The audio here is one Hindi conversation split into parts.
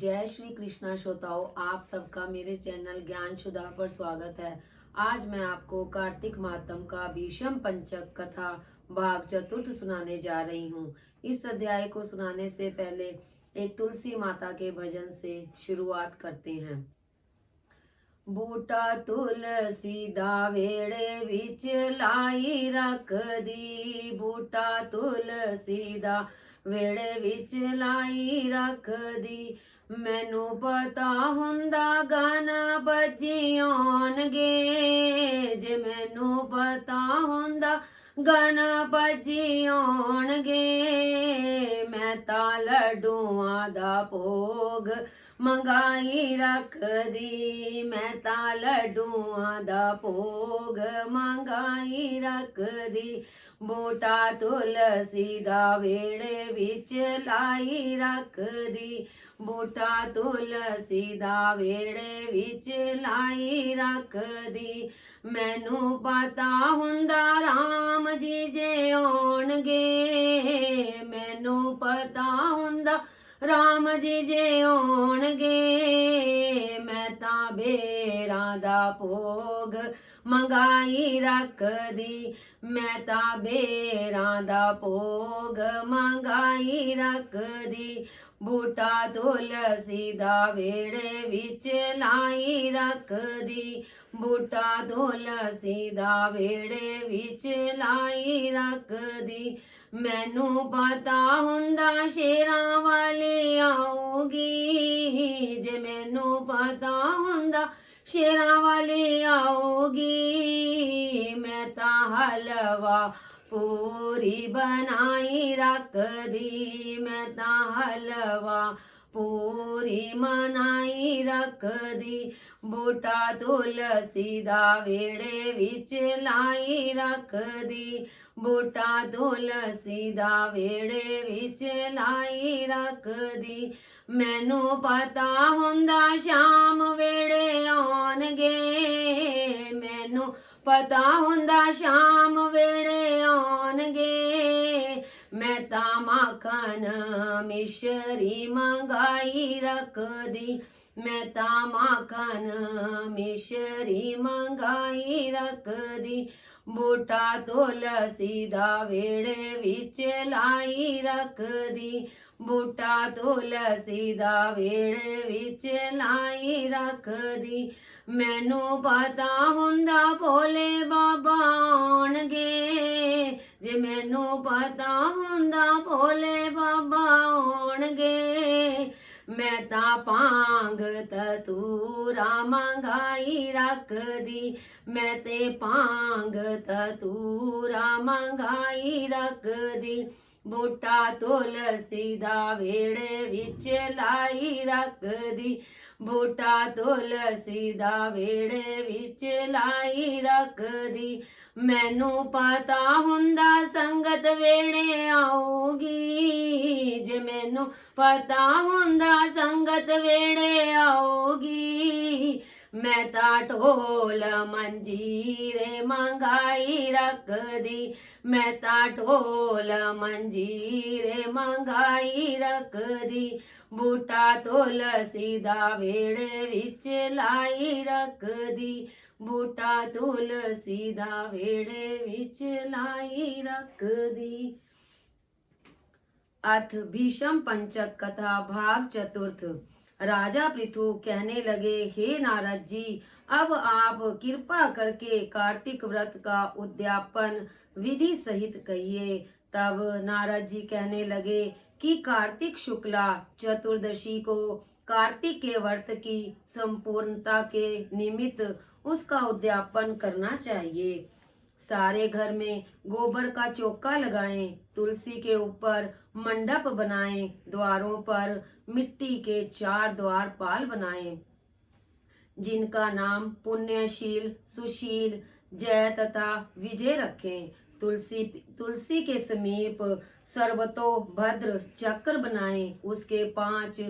जय श्री कृष्णा श्रोताओं, आप सबका मेरे चैनल ज्ञान सुधा पर स्वागत है। आज मैं आपको कार्तिक मातम का भीष्म पंचक कथा भाग चतुर्थ सुनाने जा रही हूँ। इस अध्याय को सुनाने से पहले एक तुलसी माता के भजन से शुरुआत करते हैं। बूटा तुलसी दा वेड़े विच लाई रख दी, बूटा तुलसी दा वेड़े विच लाई रख दी। मैनू पता हुंदा गाना बजी आउणगे, जे मैनू पता हुंदा गाना बजी आउणगे। मैं तां लड्डूआं दा भोग मंगाई रख दी, मैं तां लड्डूआं दा भोग मंगाई रख दी। बूटा तुलसी दा वेड़े विच लाई रख दी, बूटा तुलसी दा वेड़े विच लाई रख दी। मैनू पता हुंदा राम जी जे आउणगे, मैनू पता हुंदा राम जी जे आउणगे। मैं तां बेरां दा भोग मंगाई रख दी, मैं तां बेरां दा भोग मंगाई रख दी। बूटा तुलसी दा वेड़े विच लाई रख दी, बूटा तुलसी दा वेड़े विच लाई रख दी। मैनू पता हुंदा शेरां वाली आऊगी, जे मैनू पता हुंदा शेरां वाली आऊगी। मैं तां हलवा पूरी बनाई रख दी, मैं तां हलवा पूरी मनाई रख दी। बूटा तुलसी दा वेड़े विच लाई रख दी, बूटा तुलसी दा वेड़े विच लाई रख दी। मैनू पता हुंदा शाम वेड़े आउणगे, मैनू पता हुंदा शाम वेड़े आउणगे। मैं तां माखन मिश्री मंगाई रख दी, मैं तां माखन मिश्री मंगाई रख दी। बूटा तुलसी दा वेड़े विच लाई रख दी, बूटा तुलसी दा वेड़े विच लाई रख दी। मैनू पता हुंदा भोले बाबा आउणगे, जे मैनू पता हुंदा भोले बाबा आउणगे। मैं तां भांग धतूरा मंगाई रख दी, मैं ते भांग धतूरा मंगाई रख दी। बूटा तुलसी दा वेड़े विच लाई रख दी, बूटा तुलसी दा वेड़े विच लाई रख दी। मैनू पता हुंदा संगत वेड़े आऊगी, जे मैनू पता हुंदा संगत वेड़े आऊगी। मैं तां ढोल मंजीरे मंगाई रख दी, मैं तां ढोल मंजीरे मंगाई रख दी। बूटा तुलसी दा वेड़े विच लाई रख दी, बूटा तुलसी दा वेड़े विच लाई रख दी। अथ भीष्म पंचक कथा भाग चतुर्थ। राजा पृथु कहने लगे, हे नारद जी, अब आप कृपा करके कार्तिक व्रत का उद्यापन विधि सहित कहिए। तब नारद जी कहने लगे कि कार्तिक शुक्ला चतुर्दशी को कार्तिक के व्रत की संपूर्णता के निमित्त उसका उद्यापन करना चाहिए। सारे घर में गोबर का चौका लगाएं, तुलसी के ऊपर मंडप बनाएं, द्वारों पर मिट्टी के 4 द्वारपाल बनाएं, जिनका नाम पुण्यशील, सुशील, जय तथा विजय रखें। तुलसी के समीप सर्वतोभद्र चक्र बनाएं, उसके 5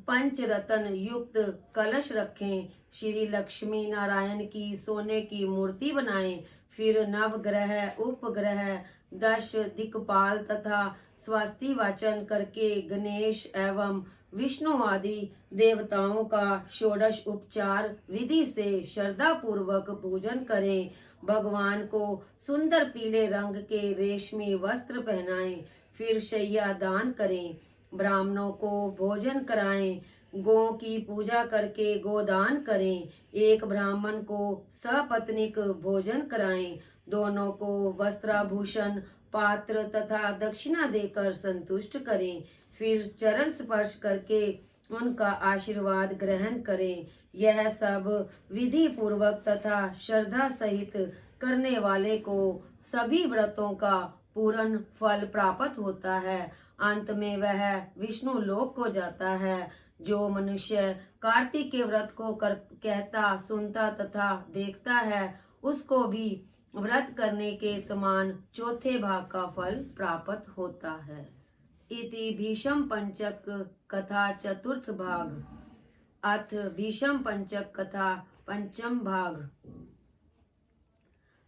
पंचरत्न युक्त कलश रखें। श्री लक्ष्मी नारायण की सोने की मूर्ति बनाएं। फिर नवग्रह, उपग्रह, 10 दिक्पाल तथा स्वस्ति वाचन करके गणेश एवं विष्णु आदि देवताओं का षोडश उपचार विधि से श्रद्धा पूर्वक पूजन करें। भगवान को सुंदर पीले रंग के रेशमी वस्त्र पहनाएं, फिर शैया दान करें, ब्राह्मणों को भोजन कराएं, गौ की पूजा करके गोदान करें, एक ब्राह्मण को सपत्नीक भोजन कराएं, दोनों को वस्त्राभूषण पात्र तथा दक्षिणा देकर संतुष्ट करें, फिर चरण स्पर्श करके उनका आशीर्वाद ग्रहण करें। यह सब विधि पूर्वक तथा श्रद्धा सहित करने वाले को सभी व्रतों का पूर्ण फल प्राप्त होता है। अंत में वह विष्णु लोक को जाता है। जो मनुष्य कार्तिक के व्रत को कहता, सुनता तथा देखता है, उसको भी व्रत करने के समान चौथे भाग का फल प्राप्त होता है। इति भीष्म पंचक कथा चतुर्थ भाग। अथ भीष्म पंचक कथा पंचम भाग।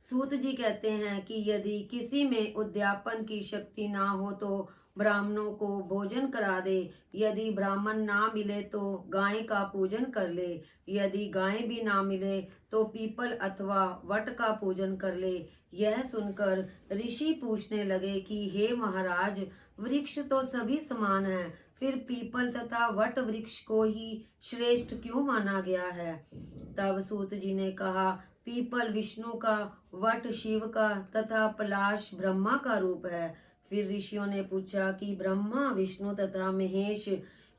सूत जी कहते हैं कि यदि किसी में उद्यापन की शक्ति ना हो तो ब्राह्मणों को भोजन करा दे, यदि ब्राह्मण ना मिले तो गाय का पूजन कर ले, यदि गाय भी ना मिले तो पीपल अथवा वट का पूजन कर ले। यह सुनकर ऋषि पूछने लगे कि हे महाराज, वृक्ष तो सभी समान हैं, फिर पीपल तथा वट वृक्ष को ही श्रेष्ठ क्यों माना गया है? तब सूत जी ने कहा, पीपल विष्णु का, वट शिव का तथा पलाश ब्रह्मा का रूप है। फिर ऋषियों ने पूछा कि ब्रह्मा, विष्णु तथा महेश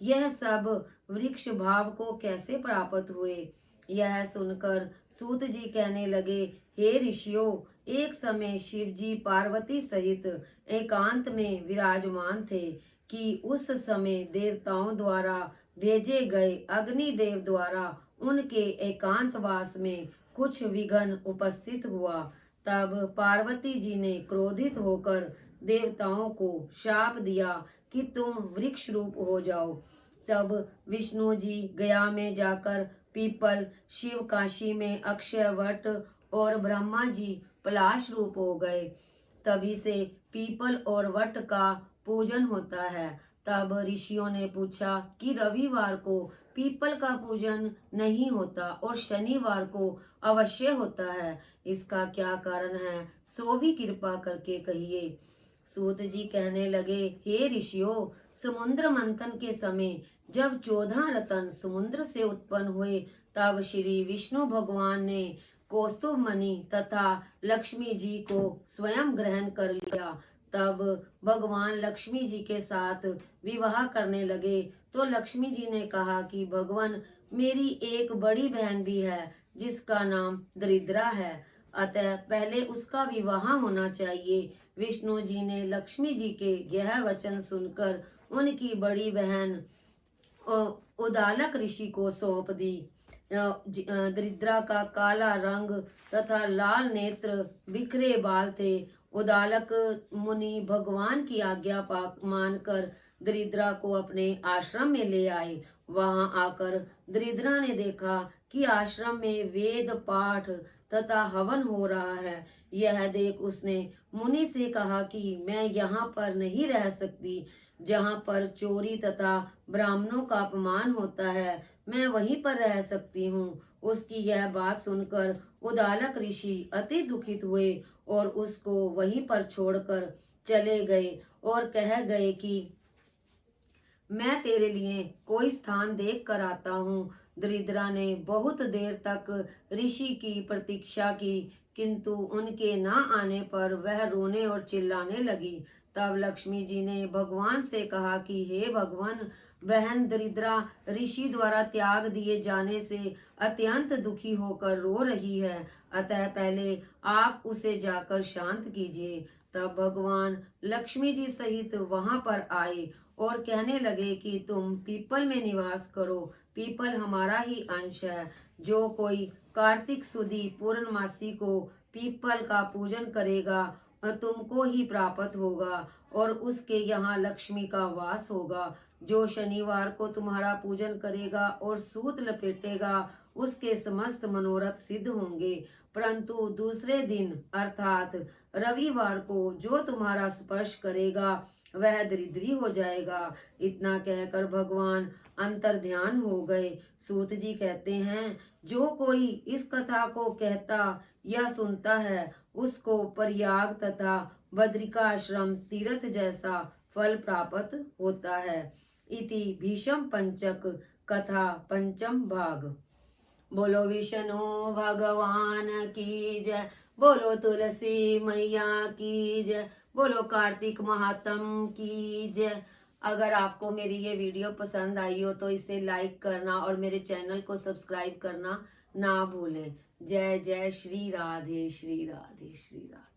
यह सब वृक्ष भाव को कैसे प्राप्त हुए? यह सुनकर सूत जी कहने लगे, हे ऋषियों, एक समय शिव जी पार्वती सहित एकांत में विराजमान थे कि उस समय देवताओं द्वारा भेजे गए अग्निदेव द्वारा उनके एकांतवास में कुछ विघ्न उपस्थित हुआ। तब पार्वती जी ने क्रोधित होकर देवताओं को शाप दिया कि तुम वृक्ष रूप हो जाओ। तब विष्णु जी गया में जाकर पीपल, शिव काशी में अक्षय वट और ब्रह्मा जी पलाश रूप हो गए। तभी से पीपल और वट का पूजन होता है। तब ऋषियों ने पूछा कि रविवार को पीपल का पूजन नहीं होता और शनिवार को अवश्य होता है, इसका क्या कारण है? सो भी कृपा करके कहिए। सूत जी कहने लगे, हे ऋषियों, समुद्र मंथन के समय जब 14 रत्न समुद्र से उत्पन्न हुए, तब श्री विष्णु भगवान ने कौस्तुभ मणि तथा लक्ष्मी जी को स्वयं ग्रहण कर लिया। तब भगवान लक्ष्मी जी के साथ विवाह करने लगे तो लक्ष्मी जी ने कहा कि भगवान, मेरी एक बड़ी बहन भी है जिसका नाम दरिद्रा है, अतः पहले उसका विवाह होना चाहिए। विष्णु जी ने लक्ष्मी जी के यह वचन सुनकर उनकी बड़ी बहन उदालक ऋषि को सौंप दी। दरिद्रा का काला रंग तथा लाल नेत्र, बिखरे बाल थे। उदालक मुनि भगवान की आज्ञा मानकर दरिद्रा को अपने आश्रम में ले आए। वहां आकर दरिद्रा ने देखा कि आश्रम में वेद पाठ तथा हवन हो रहा है। यह देख उसने मुनि से कहा कि मैं यहाँ पर नहीं रह सकती, जहाँ पर चोरी तथा ब्राह्मणों का अपमान होता है, मैं वहीं पर रह सकती हूँ। उसकी यह बात सुनकर उदालक ऋषि अति दुखित हुए और उसको वहीं पर छोड़कर चले गए और कह गए कि मैं तेरे लिए कोई स्थान देख कर आता हूँ। दरिद्रा ने बहुत देर तक ऋषि की प्रतीक्षा की, किंतु उनके ना आने पर वह रोने और चिल्लाने लगी। तब लक्ष्मी जी ने भगवान से कहा कि हे भगवान, बहन दरिद्रा ऋषि द्वारा त्याग दिए जाने से अत्यंत दुखी होकर रो रही है, अतः पहले आप उसे जाकर शांत कीजिए। तब भगवान लक्ष्मी जी सहित वहां पर आए और कहने लगे कि तुम पीपल में निवास करो, पीपल हमारा ही अंश है। जो कोई कार्तिक सुदी पूर्णमासी को पीपल का पूजन करेगा तुमको ही प्राप्त होगा और उसके यहाँ लक्ष्मी का वास होगा। जो शनिवार को तुम्हारा पूजन करेगा और सूत लपेटेगा, उसके समस्त मनोरथ सिद्ध होंगे। परंतु दूसरे दिन अर्थात रविवार को जो तुम्हारा स्पर्श करेगा वह दरिद्री हो जाएगा। इतना कहकर भगवान अंतर ध्यान हो गए। सूत जी कहते हैं, जो कोई इस कथा को कहता या सुनता है उसको प्रयाग तथा बद्रिकाश्रम तीर्थ जैसा फल प्राप्त होता है। इति भीष्म पंचक कथा पंचम भाग। बोलो विष्णु भगवान की जय, बोलो तुलसी मैया की जय, बोलो कार्तिक महात्म की जय। अगर आपको मेरी ये वीडियो पसंद आई हो तो इसे लाइक करना और मेरे चैनल को सब्सक्राइब करना ना भूलें। जय जय श्री राधे श्री राधे श्री राधे।